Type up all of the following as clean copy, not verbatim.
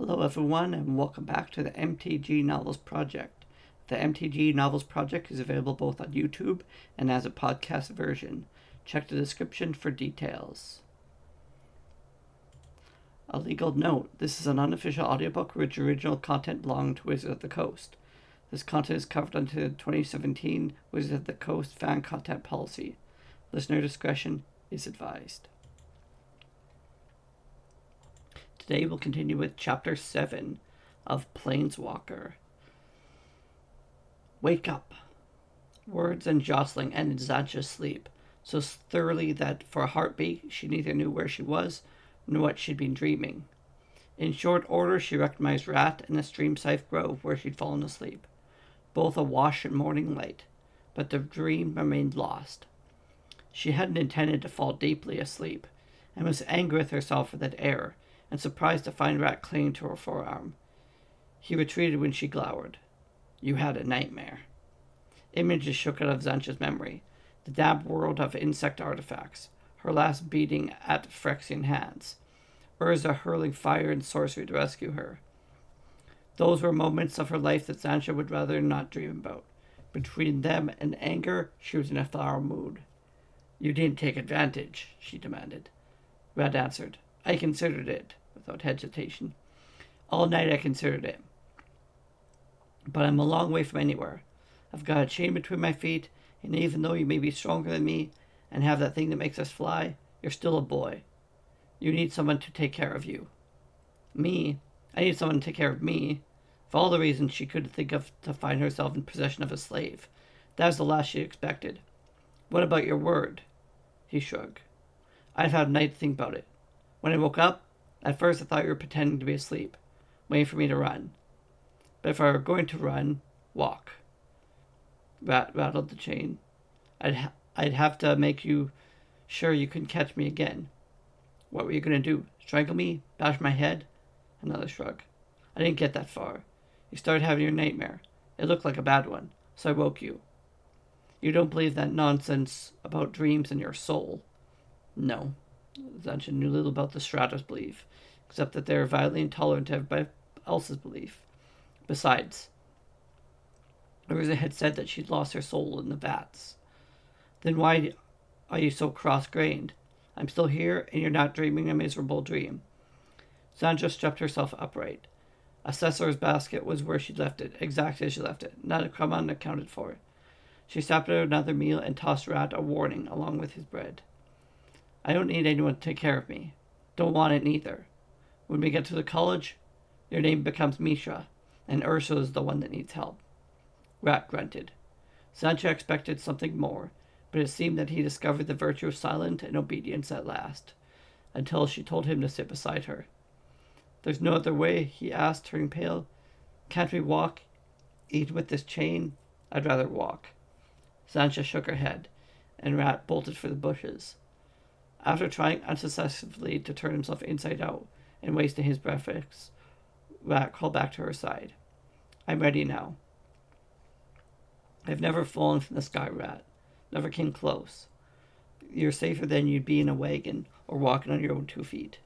Hello everyone and welcome back to the MTG Novels Project. The MTG Novels Project is available both on YouTube and as a podcast version. Check the description for details. A legal note: this is an unofficial audiobook which original content belonged to Wizards of the Coast. This content is covered under the 2017 Wizards of the Coast fan content policy. Listener discretion is advised. Today we'll continue with Chapter 7 of Planeswalker. Wake up! Words and jostling ended Zancha's sleep, so thoroughly that for a heartbeat she neither knew where she was nor what she'd been dreaming. In short order she recognized Rat and the Streamscythe Grove where she'd fallen asleep, both awash in morning light, but the dream remained lost. She hadn't intended to fall deeply asleep, and was angry with herself for that error, and surprised to find Rat clinging to her forearm. He retreated when she glowered. You had a nightmare. Images shook out of Zancha's memory, the damp world of insect artifacts, her last beating at Phyrexian hands, Urza hurling fire and sorcery to rescue her. Those were moments of her life that Zancha would rather not dream about. Between them and anger, she was in a foul mood. You didn't take advantage, she demanded. Rat answered. I considered it, without hesitation. All night I considered it. But I'm a long way from anywhere. I've got a chain between my feet, and even though you may be stronger than me and have that thing that makes us fly, you're still a boy. You need someone to take care of you. Me? I need someone to take care of me. For all the reasons she could think of to find herself in possession of a slave. That was the last she expected. What about your word? He shrugged. I've had a night to think about it. When I woke up, at first I thought you were pretending to be asleep, waiting for me to run. But if I were going to run, walk. Rat rattled the chain. I'd have to make you sure you couldn't catch me again. What were you going to do? Strangle me? Bash my head? Another shrug. I didn't get that far. You started having your nightmare. It looked like a bad one, so I woke you. You don't believe that nonsense about dreams and your soul? No. Zancha knew little about the Strata's belief, except that they are violently intolerant to everybody else's belief. Besides, Urza had said that she'd lost her soul in the vats. Then why are you so cross-grained? I'm still here, and you're not dreaming a miserable dream. Zancha strapped herself upright. Assessor's basket was where she'd left it, exactly as she left it, not a crumb unaccounted for. She stopped at another meal and tossed Rat a warning along with his bread. I don't need anyone to take care of me. Don't want it neither. When we get to the college, your name becomes Misha, and Ursula is the one that needs help. Rat grunted. Zancha expected something more, but it seemed that he discovered the virtue of silence and obedience at last, until she told him to sit beside her. There's no other way, he asked, turning pale. Can't we walk, even with this chain? I'd rather walk. Zancha shook her head, and Rat bolted for the bushes. After trying unsuccessfully to turn himself inside out and wasting his breath, Rat crawled back to her side. I'm ready now. I've never fallen from the sky, Rat. Never came close. You're safer than you'd be in a wagon or walking on your own 2 feet.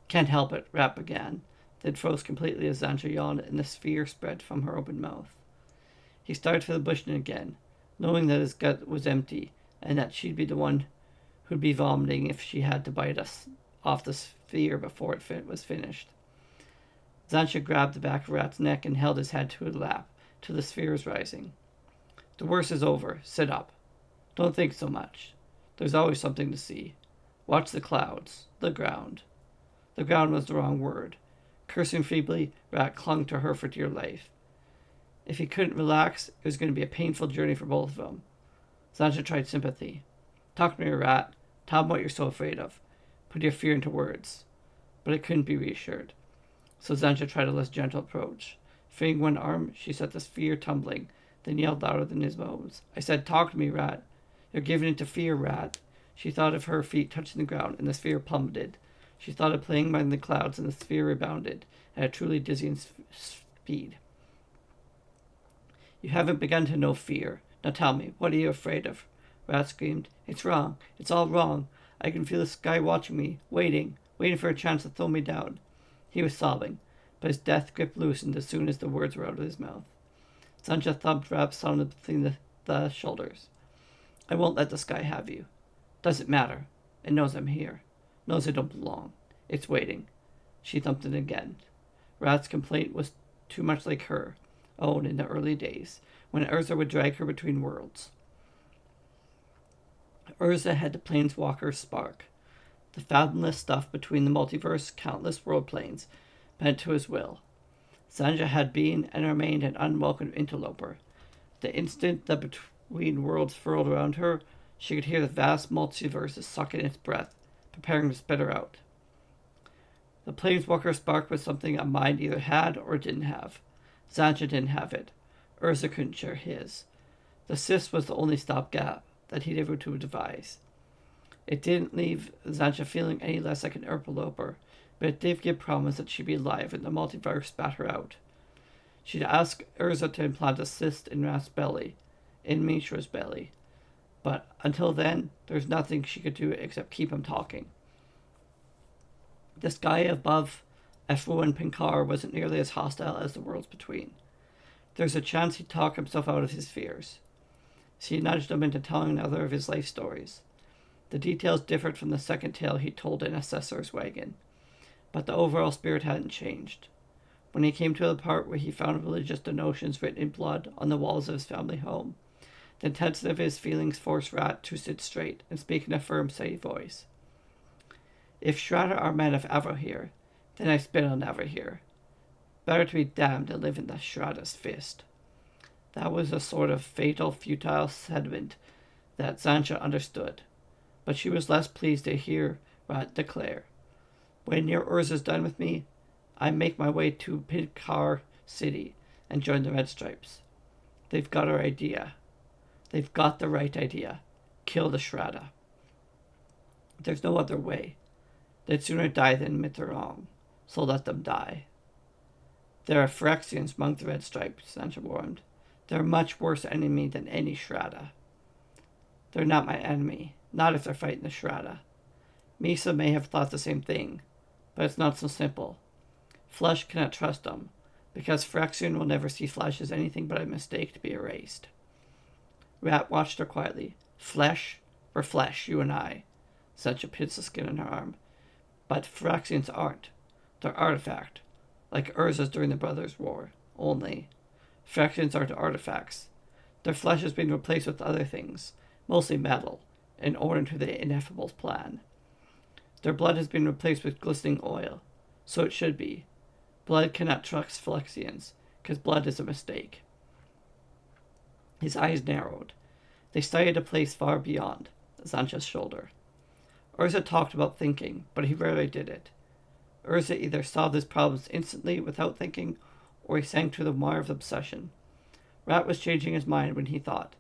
Can't help it, Rat began, then froze completely as Zancha yawned and the sphere spread from her open mouth. He started for the bush again, knowing that his gut was empty and that she'd be the one who'd be vomiting if she had to bite us off the sphere before it was finished. Zancha grabbed the back of Rat's neck and held his head to her lap till the sphere was rising. The worst is over. Sit up. Don't think so much. There's always something to see. Watch the clouds. The ground. The ground was the wrong word. Cursing feebly, Rat clung to her for dear life. If he couldn't relax, it was going to be a painful journey for both of them. Zancha tried sympathy. Talk to me, Rat. Tell him what you're so afraid of. Put your fear into words. But it couldn't be reassured. So Zancha tried a less gentle approach. Freeing one arm, she set the sphere tumbling, then yelled louder than his moans. I said, talk to me, Rat. You're giving in to fear, Rat. She thought of her feet touching the ground, and the sphere plummeted. She thought of playing by the clouds, and the sphere rebounded at a truly dizzying speed. You haven't begun to know fear. Now tell me, what are you afraid of? Rat screamed. It's wrong. It's all wrong. I can feel the sky watching me, waiting for a chance to throw me down. He was sobbing. but his death grip loosened as soon as the words were out of his mouth. Sancha thumped Rat solid between the shoulders. I won't let the sky have you. Doesn't matter. It knows I'm here. Knows I don't belong. It's waiting. She thumped it again. Rat's complaint was too much like her own in the early days, when Urza would drag her between worlds. Urza had the Planeswalker spark, the fathomless stuff between the multiverse, countless world planes, bent to his will. Sancha had been and remained an unwelcome interloper. The instant the between worlds furled around her, she could hear the vast multiverses suck in its breath, preparing to spit her out. The Planeswalker spark was something a mind either had or didn't have. Sancha didn't have it. Urza couldn't share his. The cyst was the only stopgap that he'd ever to devise. It didn't leave Sancha feeling any less like an interloper, but it did give promise that she'd be alive when the multiverse spat her out. She'd ask Urza to implant a cyst in Rat's belly, in Mishra's belly, but until then, there's nothing she could do except keep him talking. The sky above Efu and Pinkar wasn't nearly as hostile as the worlds between. There's a chance he'd talk himself out of his fears. She nudged him into telling another of his life stories. The details differed from the second tale he told in Assessor's Wagon, but the overall spirit hadn't changed. When he came to the part where he found religious denotions written in blood on the walls of his family home, the intensity of his feelings forced Rat to sit straight and speak in a firm, steady voice. If Shraddha are men of Avohir, then I spit on Avohir. Better to be damned than live in the Shraddha's fist. That was a sort of fatal, futile sentiment that Sancha understood, but she was less pleased to hear Rat declare, when your Urza's done with me, I make my way to Pidkar City and join the Red Stripes. They've got our idea. They've got the right idea. Kill the Shraddha. There's no other way. They'd sooner die than admit they're wrong, so let them die. There are Phyrexians among the Red Stripes, Sancha warned. They're a much worse enemy than any Shraddha. They're not my enemy, not if they're fighting the Shraddha. Misa may have thought the same thing, but it's not so simple. Flesh cannot trust them, because Phyrexian will never see flesh as anything but a mistake to be erased. Rat watched her quietly. Flesh? We're flesh, you and I. Sancha pits the skin on her arm. But Phyrexians aren't. They're artifact, like Urza's during the Brothers' War, only. Phyrexians aren't artifacts. Their flesh has been replaced with other things, mostly metal, in order to the Ineffable's plan. Their blood has been replaced with glistening oil, so it should be. Blood cannot trust Phyrexians, because blood is a mistake. His eyes narrowed. They studied a place far beyond, Sancha's shoulder. Urza talked about thinking, but he rarely did it. Urza either solved his problems instantly without thinking, or he sank to the mire of obsession. Rat was changing his mind when he thought.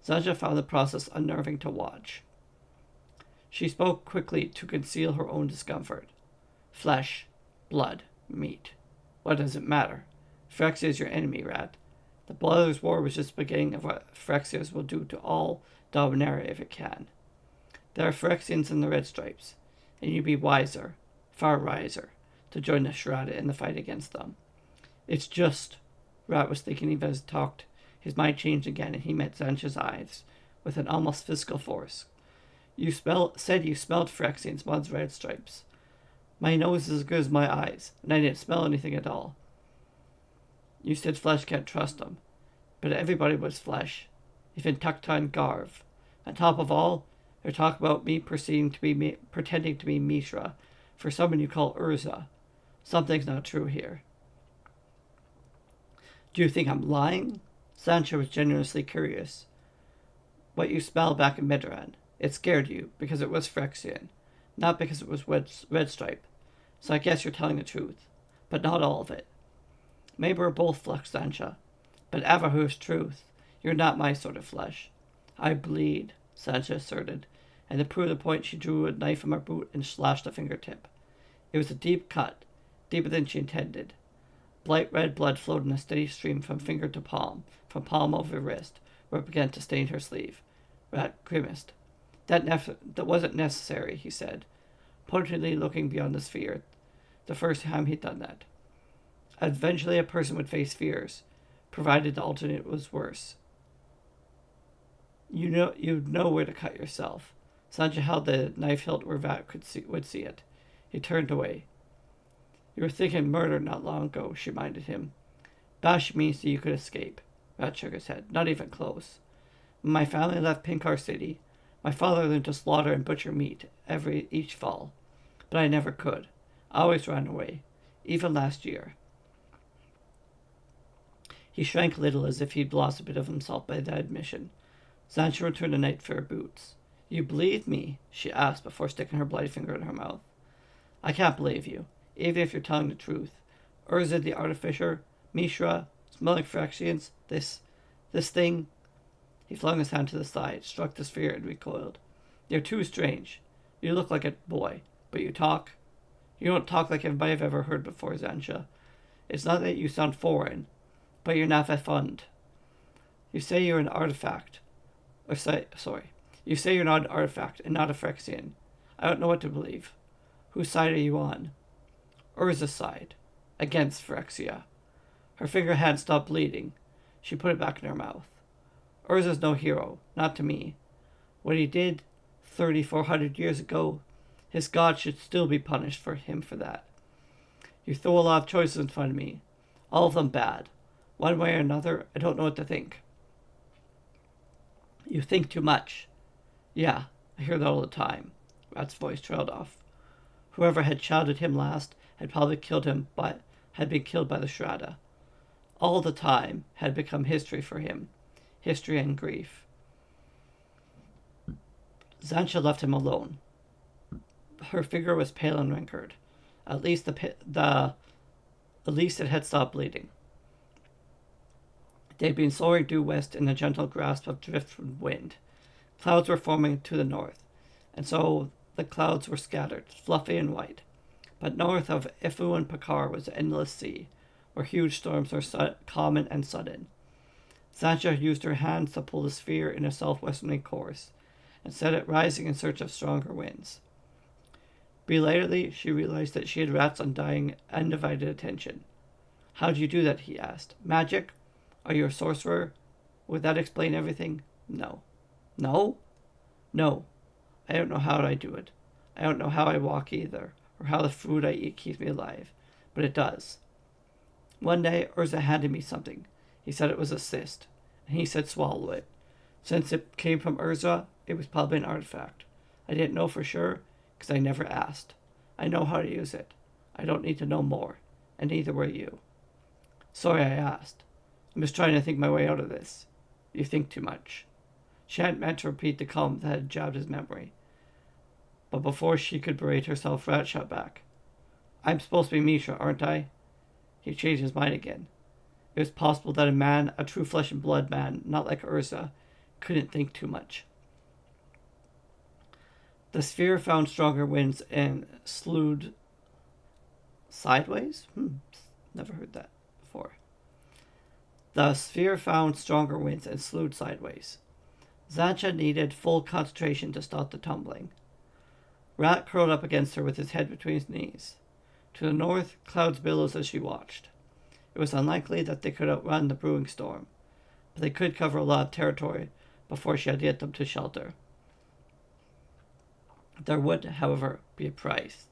Sancha found the process unnerving to watch. She spoke quickly to conceal her own discomfort. Flesh, blood, meat. What does it matter? Phyrexia is your enemy, Rat. The Brothers' War was just the beginning of what Phyrexians will do to all Dominaria if it can. There are Phyrexians in the Red Stripes, and you'd be wiser, far wiser, to join the Shraddha in the fight against them. It's just, Rat was thinking even as he talked. His mind changed again, and he met Sancha's eyes with an almost physical force. You said you smelled Phyrexians among the Red Stripes. My nose is as good as my eyes, and I didn't smell anything at all. You said flesh can't trust them, but everybody was flesh, even Tuktan Garv. On top of all, they're talking about me pretending to be Mishra for someone you call Urza. Something's not true here. Do you think I'm lying? Sancha was genuinely curious. What you smelled back in Midran, it scared you because it was Phyrexian, not because it was Red Stripe. So I guess you're telling the truth, but not all of it. Maybe we're both flesh, Sancha, but Avohir's truth. You're not my sort of flesh. I bleed, Sancha asserted, and to prove the point she drew a knife from her boot and slashed a fingertip. It was a deep cut, deeper than she intended. Bright red blood flowed in a steady stream from finger to palm, from palm over wrist, where it began to stain her sleeve. Rat grimaced. That wasn't necessary, he said, pointedly looking beyond the sphere, the first time he'd done that. Eventually a person would face fears, provided the alternate was worse. You'd know where to cut yourself. Sancha held the knife hilt where Vat would see it. He turned away. You were thinking murder not long ago, she reminded him. Bash means that you could escape. Vat shook his head. Not even close. When my family left Pinkar City, my father learned to slaughter and butcher meat each fall. But I never could. I always ran away. Even last year. He shrank a little as if he'd lost a bit of himself by that admission. Sancha returned the knife for her boots. You believe me? She asked before sticking her bloody finger in her mouth. I can't believe you, even if you're telling the truth. Urza the Artificer, Mishra, smelling Phyrexians, this thing. He flung his hand to the side, struck the sphere, and recoiled. You're too strange. You look like a boy, but you talk. You don't talk like anybody I've ever heard before, Sancha. It's not that you sound foreign, but you're not that fund. You say you're an artifact. You say you're not an artifact and not a Phyrexian. I don't know what to believe. Whose side are you on? Urza's side. Against Phyrexia. Her finger had stopped bleeding. She put it back in her mouth. Urza's no hero, not to me. What he did 3,400 years ago, his god should still be punished for him for that. You throw a lot of choices in front of me. All of them bad. One way or another, I don't know what to think. You think too much. Yeah, I hear that all the time. Rat's voice trailed off. Whoever had shouted him last had probably had been killed by the Shraddha. All the time had become history for him. History and grief. Sancha left him alone. Her figure was pale and wrinkled. At least it had stopped bleeding. They had been soaring due west in a gentle grasp of driftwood wind. Clouds were forming to the north, and so the clouds were scattered, fluffy and white. But north of Ifu and Pakar was the endless sea, where huge storms were common and sudden. Sancha used her hands to pull the sphere in a southwesterly course, and set it rising in search of stronger winds. Belatedly, she realized that she had Rat's undivided attention. How do you do that? He asked. Magic? Are you a sorcerer? Would that explain everything? No. No? No. I don't know how I do it. I don't know how I walk either, or how the food I eat keeps me alive. But it does. One day, Urza handed me something. He said it was a cyst, and he said swallow it. Since it came from Urza, it was probably an artifact. I didn't know for sure, because I never asked. I know how to use it. I don't need to know more, and neither were you. Sorry I asked. I'm just trying to think my way out of this. You think too much. She hadn't meant to repeat the comment that had jabbed his memory. But before she could berate herself, Rat shot back. I'm supposed to be Misha, aren't I? He changed his mind again. It was possible that a true flesh and blood man, not like Urza, couldn't think too much. The sphere found stronger winds and slewed sideways? Never heard that before. The sphere found stronger winds and slewed sideways. Sancha needed full concentration to stop the tumbling. Rat curled up against her with his head between his knees. To the north, clouds billowed as she watched. It was unlikely that they could outrun the brewing storm, but they could cover a lot of territory before she had to get them to shelter. There would, however, be a price.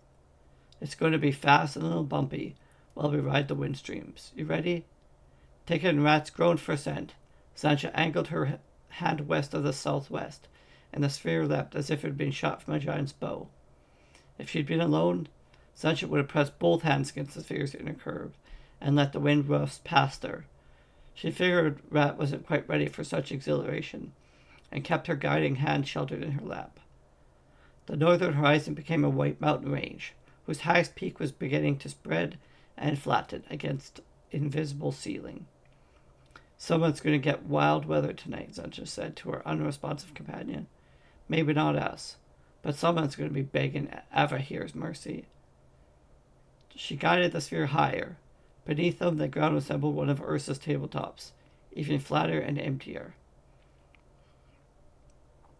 It's going to be fast and a little bumpy while we ride the wind streams. You ready? Taking Rat's groan for assent, Sancha angled her hand west of the southwest, and the sphere leapt as if it had been shot from a giant's bow. If she'd been alone, Sancha would have pressed both hands against the sphere's inner curve and let the wind rust past her. She figured Rat wasn't quite ready for such exhilaration, and kept her guiding hand sheltered in her lap. The northern horizon became a white mountain range, whose highest peak was beginning to spread and flatten against invisible ceiling. Someone's going to get wild weather tonight, Sancha said to her unresponsive companion. Maybe not us, but someone's going to be begging Avahir's mercy. She guided the sphere higher. Beneath them, the ground resembled one of Ursa's tabletops, even flatter and emptier.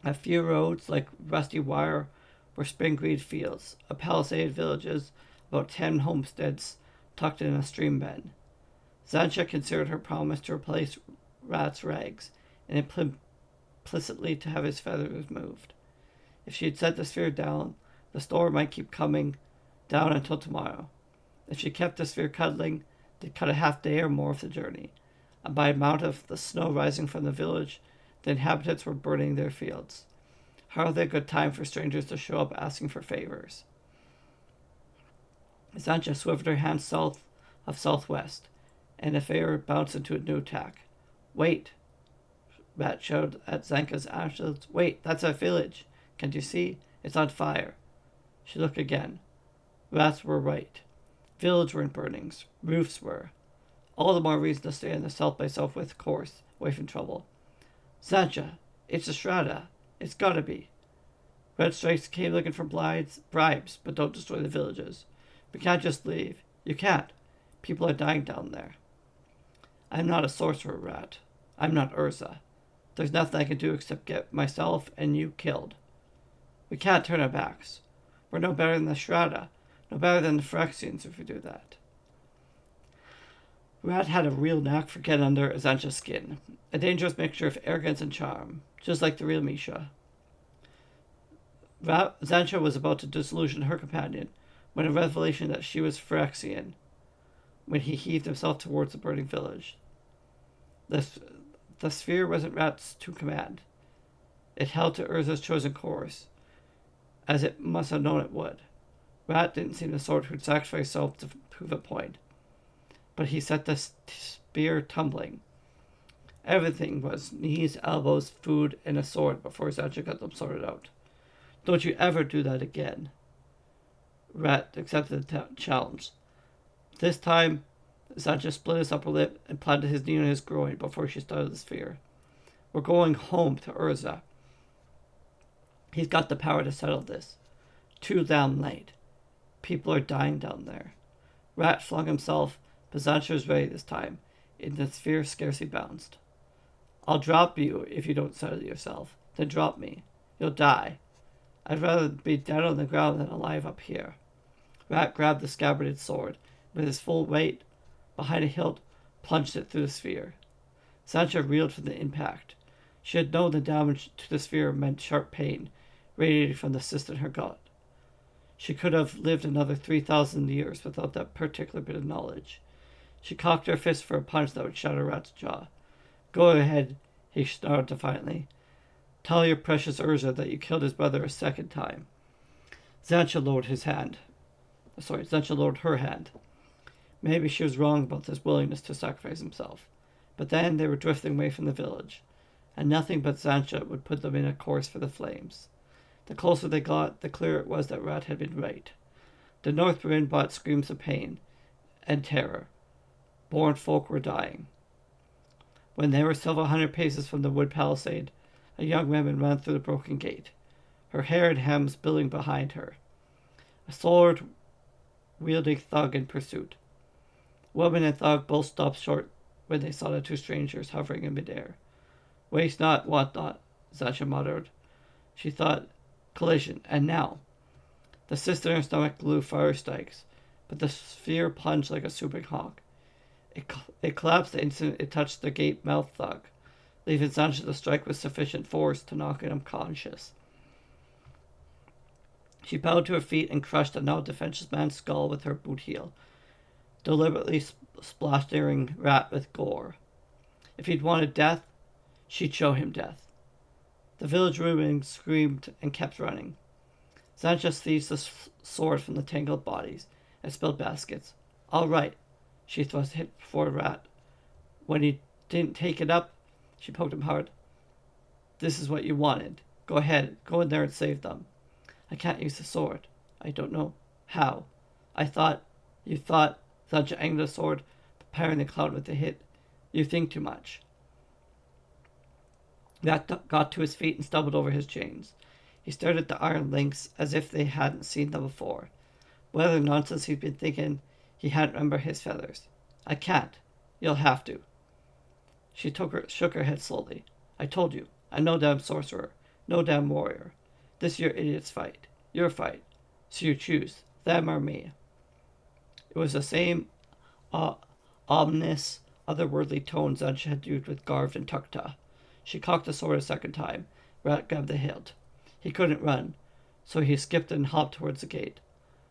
A few roads, like rusty wire, were spring-green fields, a palisaded villages, about 10 homesteads tucked in a stream bed. Zancha considered her promise to replace Rat's rags and implicitly to have his feathers removed. If she had set the sphere down, the storm might keep coming down until tomorrow. If she kept the sphere cuddling, they'd cut a half day or more of the journey. And by amount of the snow rising from the village, the inhabitants were burning their fields. Hardly a good time for strangers to show up asking for favors. Zancha swiveled her hand south of southwest, and the fair bounced into a new attack. Wait! Rat shouted at Zanka's ashes. Wait, that's our village. Can't you see? It's on fire. She looked again. Rats were right. Villages were in burnings. Roofs were. All the more reason to stay on the south by southwest course, away from trouble. Zancha, it's a Strata. It's gotta be. Red Strikes came looking for bribes, but don't destroy the villages. We can't just leave. You can't. People are dying down there. I'm not a sorcerer, Rat. I'm not Urza. There's nothing I can do except get myself and you killed. We can't turn our backs. We're no better than the Strata, no better than the Phyrexians if we do that. Rat had a real knack for getting under Zancha's skin, a dangerous mixture of arrogance and charm, just like the real Misha. Zancha was about to disillusion her companion when a revelation that she was Phyrexian, when he heaved himself towards the burning village. The sphere wasn't Rat's to command. It held to Urza's chosen course, as it must have known it would. Rat didn't seem the sort who'd sacrifice himself to prove a point, but he set the spear tumbling. Everything was knees, elbows, food, and a sword before Zancha got them sorted out. Don't you ever do that again. Rat accepted the challenge. This time, Zancha split his upper lip and planted his knee on his groin before she started the sphere. We're going home to Urza. He's got the power to settle this. Too damn late. People are dying down there. Rat flung himself, but Zancha was ready this time, and the sphere scarcely bounced. I'll drop you if you don't settle yourself. Then drop me. You'll die. I'd rather be dead on the ground than alive up here. Rat grabbed the scabbarded sword, with his full weight behind a hilt, plunged it through the sphere. Zancha reeled from the impact. She had known the damage to the sphere meant sharp pain, radiating from the cyst in her gut. She could have lived another 3,000 years without that particular bit of knowledge. She cocked her fist for a punch that would shatter Rat's jaw. Go ahead, he snarled defiantly. Tell your precious Urza that you killed his brother a second time. Zancha lowered her hand. Maybe she was wrong about his willingness to sacrifice himself. But then they were drifting away from the village, and nothing but Zancha would put them in a course for the flames. The closer they got, the clearer it was that Rat had been right. The north wind brought screams of pain and terror. Born folk were dying. When they were several hundred paces from the wood palisade, a young woman ran through the broken gate, her hair and hems billowing behind her. A sword-wielding thug in pursuit. Woman and thug both stopped short when they saw the two strangers hovering in midair. Waste not, want not, Zancha muttered. She thought, collision, and now. The cyst in her stomach blew fire strikes, but the sphere plunged like a swooping hawk. It collapsed the instant it touched the gate-mouthed thug, leaving Zancha to strike with sufficient force to knock him unconscious. She bowed to her feet and crushed the now defenseless man's skull with her boot heel, deliberately splashing Rat with gore. If he'd wanted death, she'd show him death. The village women screamed and kept running. Zancha seized the sword from the tangled bodies and spilled baskets. All right, she thrust it before Rat. When he didn't take it up, she poked him hard. This is what you wanted. Go ahead, go in there and save them. I can't use the sword. I don't know how. You thought, Zancha angled the sword, preparing the cloud with the hit. You think too much. Rat got to his feet and stumbled over his chains. He stared at the iron links as if they hadn't seen them before. What other nonsense he'd been thinking, he hadn't remembered his feathers. I can't. You'll have to. She shook her head slowly. I told you, I'm no damn sorcerer, no damn warrior. This is your idiot's fight. Your fight. So you choose, them or me. It was the same uh, ominous, otherworldly tones Zancha had used with Garved and Tukta. She cocked the sword a second time. Rat grabbed the hilt. He couldn't run, so he skipped and hopped towards the gate.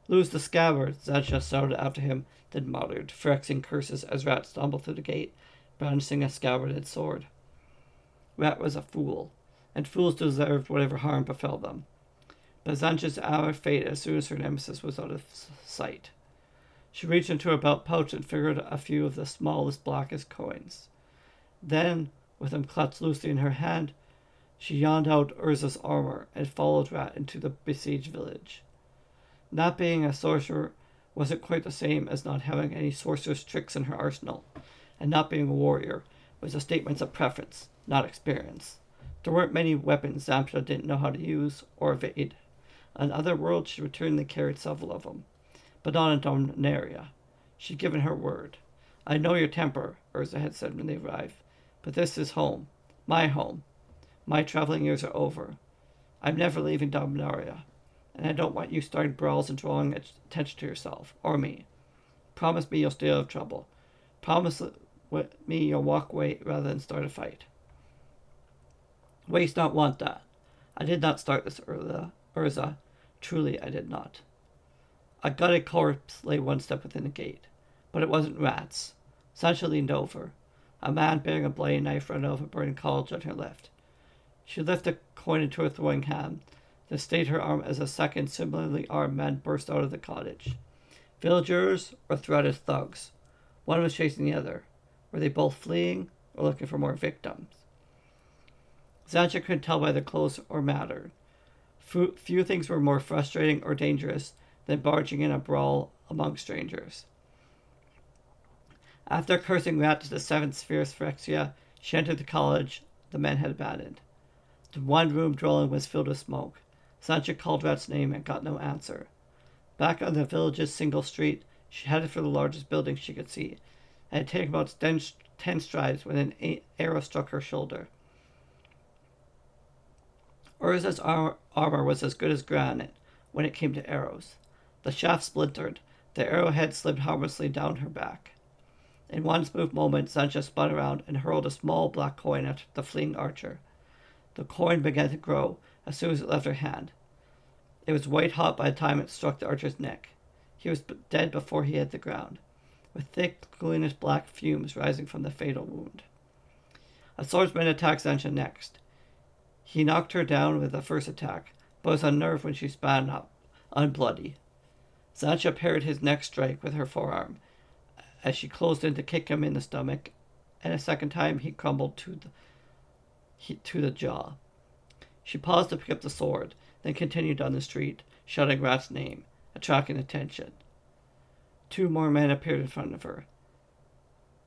Lose the scabbard, Zancha shouted after him, then muttered, phrasing curses as Rat stumbled through the gate, brandishing a scabbarded sword. Rat was a fool, and fools deserved whatever harm befell them. But Zancha's hour faded as soon as her nemesis was out of sight. She reached into her belt pouch and figured a few of the smallest, blackest coins. Then, with them clutched loosely in her hand, she yawned out Urza's armor and followed Rat into the besieged village. Not being a sorcerer wasn't quite the same as not having any sorcerer's tricks in her arsenal, and not being a warrior was a statement of preference, not experience. There weren't many weapons Zampa didn't know how to use or evade. On other worlds, she routinely carried several of them, but not in Dominaria. She'd given her word. I know your temper, Urza had said when they arrived, but this is home. My traveling years are over. I'm never leaving Dominaria, and I don't want you starting brawls and drawing attention to yourself, or me. Promise me you'll stay out of trouble. Promise me you'll walk away rather than start a fight. Waste not want that. I did not start this, Urza. Truly, I did not. A gutted corpse lay one step within the gate, but it wasn't Rat's. Sancha leaned over. A man bearing a bloody knife ran out of a burning college on her left. She lifted a coin into her throwing hand, then stayed her arm as a second similarly armed man burst out of the cottage. Villagers or threatened thugs. One was chasing the other. Were they both fleeing or looking for more victims? Zancha couldn't tell by their clothes or manner. Few things were more frustrating or dangerous than barging in a brawl among strangers. After cursing Rat to the seventh sphere of Phyrexia, she entered the college the men had abandoned. The one-room dwelling was filled with smoke. Zancha called Rat's name and got no answer. Back on the village's single street, she headed for the largest building she could see, and had taken about 10 strides when an arrow struck her shoulder. Urza's armor was as good as granite when it came to arrows. The shaft splintered. The arrowhead slid harmlessly down her back. In one smooth moment, Zancha spun around and hurled a small black coin at the fleeing archer. The coin began to grow as soon as it left her hand. It was white hot by the time it struck the archer's neck. He was dead before he hit the ground, with thick, glutinous black fumes rising from the fatal wound. A swordsman attacked Zancha next. He knocked her down with the first attack, but was unnerved when she span up, unbloody. Zancha parried his next strike with her forearm, as she closed in to kick him in the stomach, and a second time he crumbled to the jaw. She paused to pick up the sword, then continued down the street, shouting Rat's name, attracting attention. 2 more men appeared in front of her.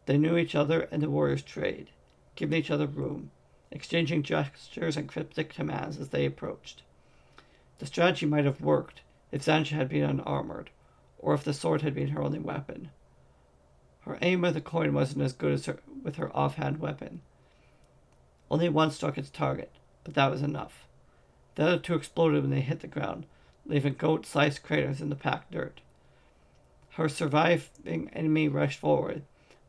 They knew each other and the warriors trade, giving each other room, exchanging gestures and cryptic commands as they approached. The strategy might have worked if Zancha had been unarmored, or if the sword had been her only weapon. Her aim with the coin wasn't as good as with her offhand weapon. Only one struck its target, but that was enough. The other 2 exploded when they hit the ground, leaving goat-sized craters in the packed dirt. Her surviving enemy rushed forward,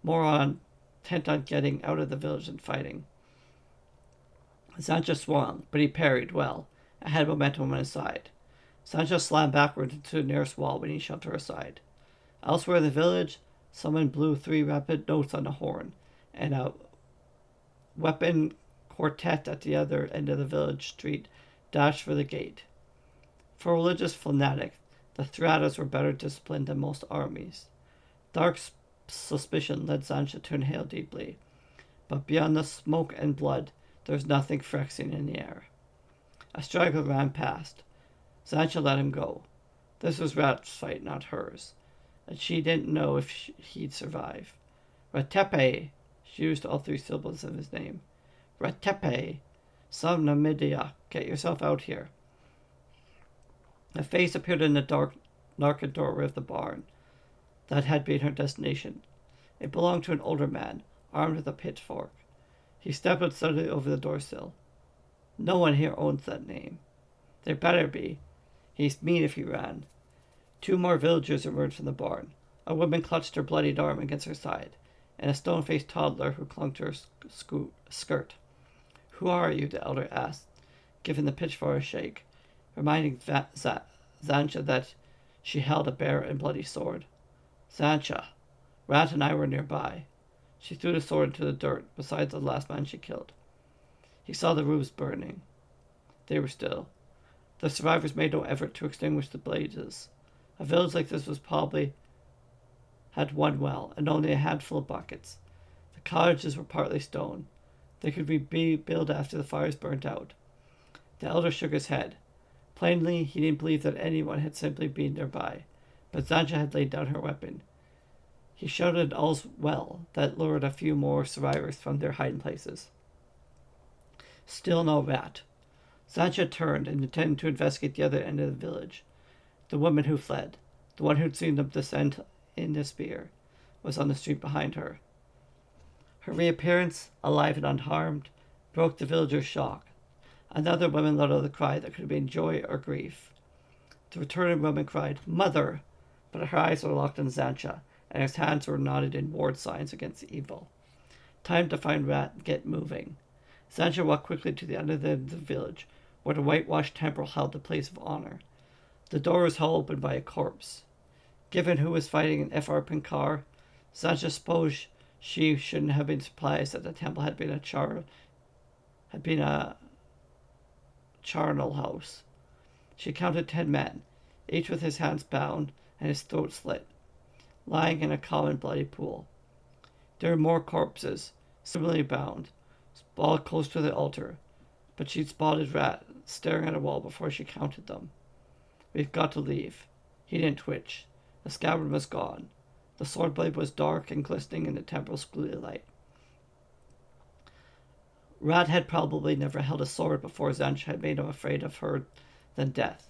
more intent on getting out of the village than fighting. Zancha swung, but he parried well, and had momentum on his side. Zancha slammed backward into the nearest wall when he shoved her aside. Elsewhere in the village, someone blew 3 rapid notes on a horn, and a weapon quartet at the other end of the village street dashed for the gate. For a religious fanatic, the Thradas were better disciplined than most armies. Dark suspicion led Zancha to inhale deeply, but beyond the smoke and blood, there was nothing Phyrexian in the air. A straggler ran past. Zancha let him go. This was Rat's fight, not hers, and she didn't know if he'd survive. Ratepe! She used all 3 syllables of his name. Ratepe! Son of Midia, get yourself out here. A face appeared in the darkened doorway of the barn. That had been her destination. It belonged to an older man, armed with a pitchfork. He stepped suddenly over the doorsill. No one here owns that name. There better be. He's mean if he ran. 2 more villagers emerged from the barn. A woman clutched her bloodied arm against her side, and a stone-faced toddler who clung to her skirt. "Who are you?" the elder asked, giving the pitchfork a shake, reminding Zancha that she held a bare and bloody sword. "Zancha, Rat and I were nearby." She threw the sword into the dirt beside the last man she killed. He saw the roofs burning. They were still. The survivors made no effort to extinguish the blazes. A village like this was probably had one well, and only a handful of buckets. The cottages were partly stone. They could be rebuilt after the fires burnt out. The elder shook his head. Plainly, he didn't believe that anyone had simply been nearby, but Zancha had laid down her weapon. He shouted all's well that lured a few more survivors from their hiding places. Still no Rat. Zancha turned and intended to investigate the other end of the village. The woman who fled, the one who'd seen them descend in despair, was on the street behind her. Her reappearance, alive and unharmed, broke the villagers' shock. Another woman let out a cry that could have been joy or grief. The returning woman cried, "Mother!" but her eyes were locked on Zancha, and his hands were knotted in ward signs against evil. Time to find Rat and get moving. Zancha walked quickly to the end of the village, where the whitewashed temple held the place of honor. The door was held open by a corpse. Given who was fighting in F.R. Pinkar, Zancha supposed she shouldn't have been surprised that the temple had been a charnel house. She counted 10 men, each with his hands bound and his throat slit, lying in a common bloody pool. There were more corpses, similarly bound, sprawled close to the altar, but she'd spotted Rat staring at a wall before she counted them. "We've got to leave." He didn't twitch. The scabbard was gone. The sword blade was dark and glistening in the temple's gloomy light. Rat had probably never held a sword before Zancha had made him afraid of her than death.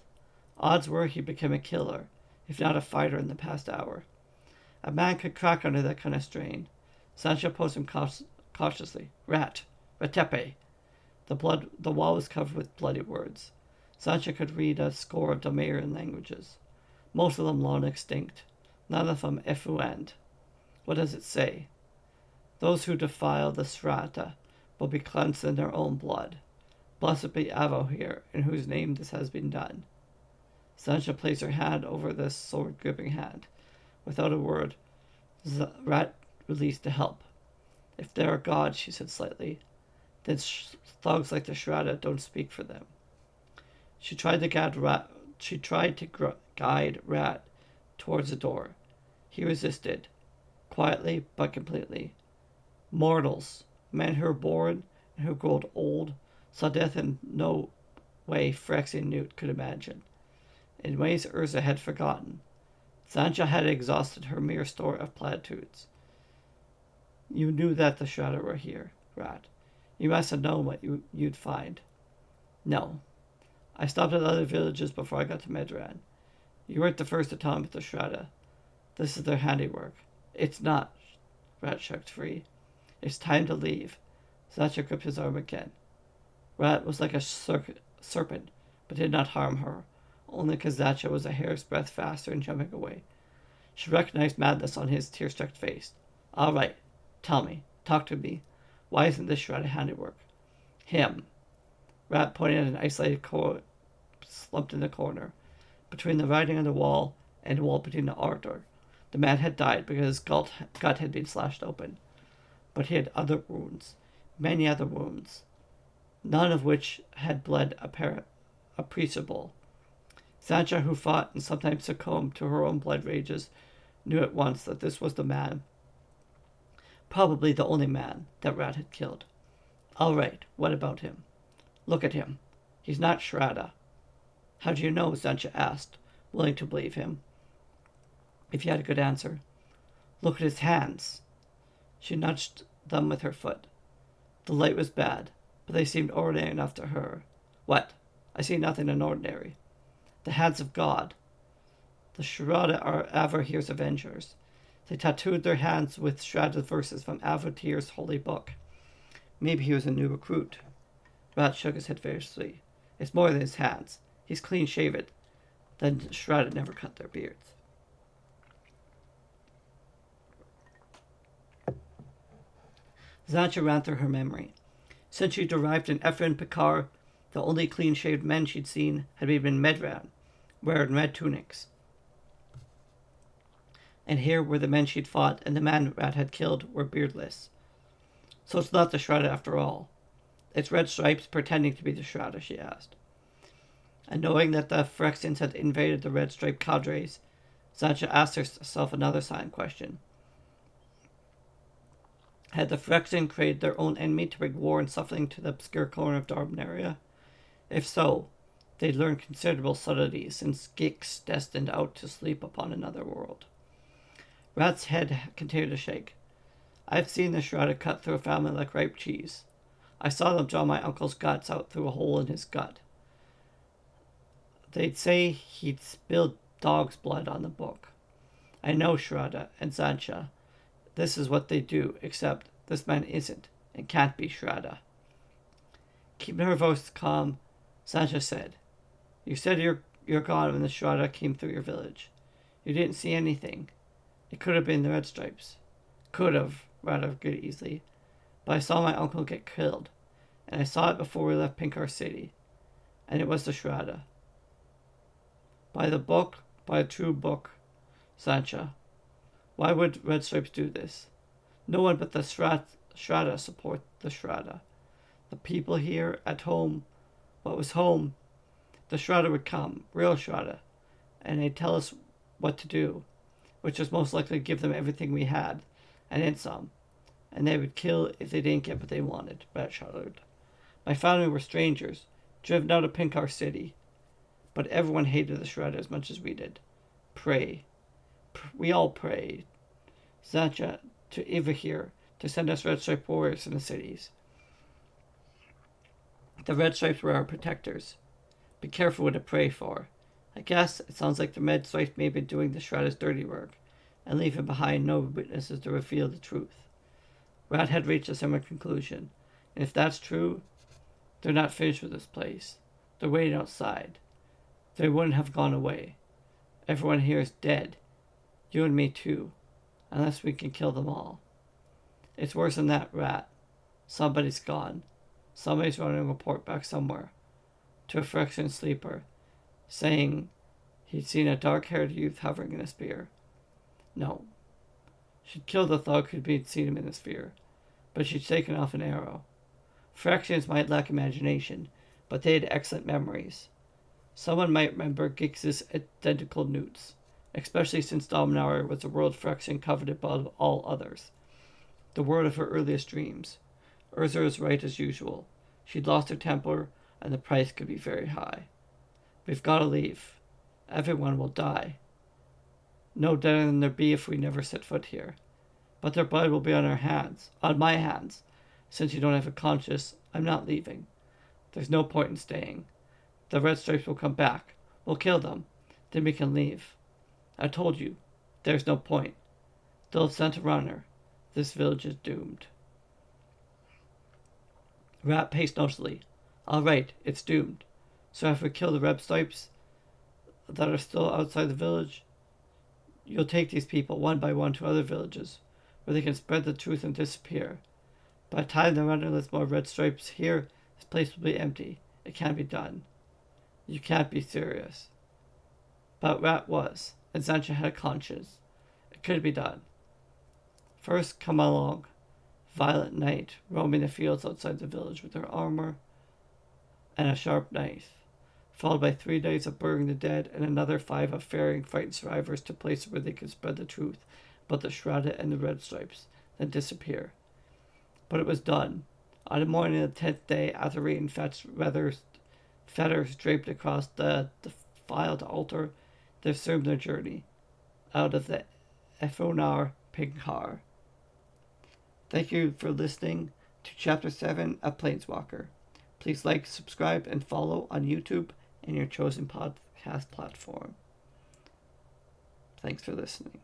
Odds were he became a killer, if not a fighter, in the past hour. A man could crack under that kind of strain. Zancha approached him cautiously. "Rat! Ratepe!" The wall was covered with bloody words. Zancha could read a score of Domarian languages, most of them long extinct, none of them effluent. What does it say? "Those who defile the Srata will be cleansed in their own blood. Blessed be Avo here, in whose name this has been done." Zancha placed her hand over this sword-gripping hand. Without a word, Rat released to help. "If there are gods," she said slightly, "then thugs like the Shrada don't speak for them." She tried to guide Rat towards the door. He resisted, quietly but completely. Mortals, men who are born and who grow old, saw death in no way Phyrexian Newt could imagine, in ways Urza had forgotten. Zancha had exhausted her mere store of platitudes. "You knew that the Shrouded were here, Rat. You must have known what you'd find." "No. I stopped at other villages before I got to Medran. You weren't the first to tell me about the Shrouded. This is their handiwork." "It's not." Rat shook free. "It's time to leave." Zancha gripped his arm again. Rat was like a serpent, but did not harm her, only because Zancha was a hair's breadth faster in jumping away. She recognized madness on his tear-struck face. "All right. Tell me. Talk to me. Why isn't this Shrouded handiwork?" "Him." Rat pointed at an isolated corpse slumped in the corner, between the writing on the wall and the wall between the altar. The man had died because his gut had been slashed open. But he had other wounds, many other wounds, none of which had bled appreciable. Zancha, who fought and sometimes succumbed to her own blood rages, knew at once that this was the man, probably the only man, that Rat had killed. "All right, what about him?" "Look at him. He's not Shrouded." "How do you know?" Zancha asked, willing to believe him, if he had a good answer. "Look at his hands." She nudged them with her foot. The light was bad, but they seemed ordinary enough to her. "What? I see nothing unordinary." "The hands of God. The Shrouded are Avarhir's avengers. They tattooed their hands with shrouded verses from Avarhir's holy book. Maybe he was a new recruit." Rat shook his head vigorously. "It's more than his hands. He's clean-shaven. The Shrouded never cut their beards." Zancha ran through her memory. Since she'd arrived in Ephraim Picard, the only clean-shaved men she'd seen had been Medran, wearing red tunics. And here were the men she'd fought, and the man Rat had killed were beardless. So it's not the Shredder after all. It's red stripes pretending to be the Shredder, she asked. And knowing that the Phyrexians had invaded the red striped cadres, Zancha asked herself another silent question. Had the Phyrexians created their own enemy to bring war and suffering to the obscure corner of Dominaria? If so, they'd learned considerable subtleties, since Gix destined out to sleep upon another world. Rat's head continued to shake. I've seen the Shredder cut through a family like ripe cheese. I saw them draw my uncle's guts out through a hole in his gut. They'd say he'd spilled dog's blood on the book. I know Shredder and Zancha. This is what they do, except this man isn't and can't be Shredder. Keeping her voice calm, Zancha said, You said you're gone when the Shredder came through your village. You didn't see anything. It could have been the red stripes. Could have, rather good easily. But I saw my uncle get killed, and I saw it before we left Pinkar City. And it was the Shredder. By the book, by a true book, Zancha. Why would red stripes do this? No one but the Shredder support the Shredder. The people here at home, what was home, the Shredder would come, real Shredder, and they'd tell us what to do, which was most likely to give them everything we had, and then some. And they would kill if they didn't get what they wanted, Rat shuddered. My family were strangers, driven out of Pinkar City. But everyone hated the Shredder as much as we did. We all prayed, Zancha, to Ivahir to send us red stripe warriors in the cities. The red stripes were our protectors. Be careful what to pray for. I guess it sounds like the red stripes may have been doing the Shredder's dirty work, and leaving behind no witnesses to reveal the truth. Rat had reached a similar conclusion, and if that's true, they're not finished with this place. They're waiting outside. They wouldn't have gone away. Everyone here is dead. You and me too. Unless we can kill them all. It's worse than that, Rat. Somebody's gone. Somebody's running a report back somewhere. To a Phyrexian sleeper. Saying he'd seen a dark-haired youth hovering in a sphere. No. She'd killed the thug who'd seen him in the sphere. But she'd taken off an arrow. Phyrexians might lack imagination, but they had excellent memories. Someone might remember Gix's identical newts, especially since Dominaria was the world Phyrexian coveted above all others. The world of her earliest dreams. Urza was right as usual. She'd lost her temper, and the price could be very high. We've got to leave. Everyone will die. No better than there'd be if we never set foot here. But their blood will be on our hands, on my hands. Since you don't have a conscience, I'm not leaving. There's no point in staying. The red stripes will come back. We'll kill them. Then we can leave. I told you, there's no point. They'll have sent a runner. This village is doomed. Rat paced noticeably. All right, it's doomed. So if we kill the red stripes that are still outside the village, you'll take these people one by one to other villages, where they can spread the truth and disappear. By the time the runner lets more red stripes here, this place will be empty. It can't be done. You can't be serious. But Rat was, and Zancha had a conscience. It could be done. First, come along. Violet Knight, roaming the fields outside the village with her armor and a sharp knife, followed by 3 days of burying the dead and another 5 of ferrying frightened survivors to places where they could spread the truth about the Shredder and the red stripes, then disappear. But it was done. On the morning of the 10th day, after reading fetched feathers draped across the defiled altar, they resumed their journey out of the Ephonar Pinkar. Thank you for listening to Chapter 7 of Planeswalker. Please like, subscribe, and follow on YouTube and your chosen podcast platform. Thanks for listening.